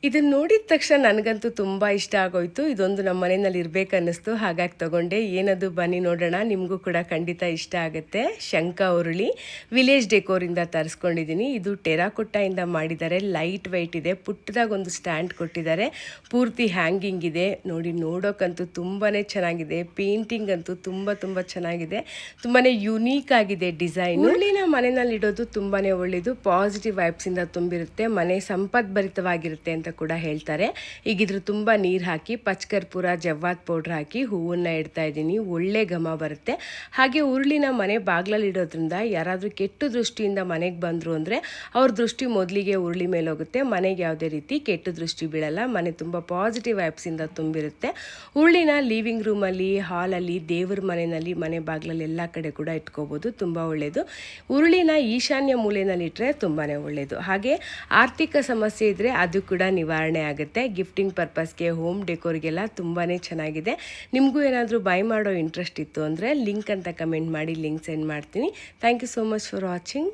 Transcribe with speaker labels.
Speaker 1: ಇದನ್ನ ನೋಡಿದ ತಕ್ಷಣ ನನಗಂತೂ ತುಂಬ ಇಷ್ಟ ಆಗೋಯ್ತು. ಇದೊಂದು ನಮ್ಮ ಮನೆಯಲ್ಲಿ ಇರಬೇಕನ್ನಿಸ್ತು, ಹಾಗಾಗಿ ತಗೊಂಡೆ. ಏನದು ಬನ್ನಿ ನೋಡೋಣ, ನಿಮಗೂ ಕೂಡ ಖಂಡಿತ ಇಷ್ಟ ಆಗುತ್ತೆ. ಶಂಖ ಉರುಳಿ ವಿಲೇಜ್ ಡೆಕೋರಿಂದ ತರಿಸ್ಕೊಂಡಿದ್ದೀನಿ. ಇದು ಟೆರಾಕೊಟ್ಟಾಯಿಂದ ಮಾಡಿದ್ದಾರೆ, ಲೈಟ್ ವೆಯ್ಟ್ ಇದೆ. ಪುಟ್ಟದಾಗ ಒಂದು ಸ್ಟ್ಯಾಂಡ್ ಕೊಟ್ಟಿದ್ದಾರೆ, ಪೂರ್ತಿ ಹ್ಯಾಂಗಿಂಗ್ ಇದೆ ನೋಡಿ. ನೋಡೋಕ್ಕಂತೂ ತುಂಬಾ ಚೆನ್ನಾಗಿದೆ. ಪೇಂಟಿಂಗ್ ಅಂತೂ ತುಂಬ ಚೆನ್ನಾಗಿದೆ, ತುಂಬಾ ಯುನೀಕ್ ಆಗಿದೆ ಡಿಸೈನ್. ಉರುಳಿನ ಮನೆಯಲ್ಲಿ ಇಡೋದು ತುಂಬಾ ಒಳ್ಳೆಯದು, ಪಾಸಿಟಿವ್ ವೈಬ್ಸಿಂದ ತುಂಬಿರುತ್ತೆ, ಮನೆ ಸಂಪದ್ಭರಿತವಾಗಿರುತ್ತೆ ಅಂತ ಕೂಡ ಹೇಳ್ತಾರೆ. ಈಗ ಇದ್ರ ತುಂಬ ನೀರು ಹಾಕಿ ಪಚ್ಕರ್ಪೂರ ಜವ್ವಾದ್ ಪೌಡ್ರ್ ಹಾಕಿ ಹೂವನ್ನ ಇಡ್ತಾ ಇದ್ದೀನಿ. ಒಳ್ಳೆ ಘಮ ಬರುತ್ತೆ. ಹಾಗೆ ಉರುಳಿನ ಮನೆ ಬಾಗ್ಲಲ್ಲಿ ಇಡೋದ್ರಿಂದ ಯಾರಾದರೂ ಕೆಟ್ಟ ದೃಷ್ಟಿಯಿಂದ ಮನೆಗೆ ಬಂದರು ಅಂದರೆ ಅವ್ರ ದೃಷ್ಟಿ ಮೊದಲಿಗೆ ಉರುಳಿ ಮೇಲೆ ಹೋಗುತ್ತೆ, ಮನೆಗೆ ಯಾವುದೇ ರೀತಿ ಕೆಟ್ಟ ದೃಷ್ಟಿ ಬೀಳಲ್ಲ, ಮನೆ ತುಂಬ ಪಾಸಿಟಿವ್ ವೈಬ್ಸಿಂದ ತುಂಬಿರುತ್ತೆ. ಉರುಳಿನ ಲಿವಿಂಗ್ ರೂಮಲ್ಲಿ, ಹಾಲಲ್ಲಿ, ದೇವ್ರ ಮನೆಯಲ್ಲಿ, ಮನೆ ಬಾಗ್ಲಲ್ಲಿ ಎಲ್ಲ ಕಡೆ ಕೂಡ ಇಟ್ಕೋಬೋದು, ತುಂಬ ಒಳ್ಳೆಯದು. ಉರುಳಿನ ಈಶಾನ್ಯ ಮೂಲೆಯಲ್ಲಿ ಇಟ್ಟರೆ ತುಂಬಾ ಒಳ್ಳೆಯದು. ಹಾಗೆ ಆರ್ಥಿಕ ಸಮಸ್ಯೆ ಇದ್ದರೆ ಅದು ಕೂಡ ನಿವಾರಣೆ ಆಗುತ್ತೆ. ಗಿಫ್ಟಿಂಗ್ ಪರ್ಪಸ್ಗೆ, ಹೋಮ್ ಡೆಕೋರ್ಗೆಲ್ಲ ತುಂಬಾ ಚೆನ್ನಾಗಿದೆ. ನಿಮಗೂ ಏನಾದರೂ ಬೈ ಮಾಡೋ ಇಂಟ್ರೆಸ್ಟ್ ಇತ್ತು ಅಂದರೆ ಲಿಂಕ್ ಅಂತ ಕಮೆಂಟ್ ಮಾಡಿ, ಲಿಂಕ್ ಸೆಂಡ್ ಮಾಡ್ತೀನಿ. Thank you so much for watching.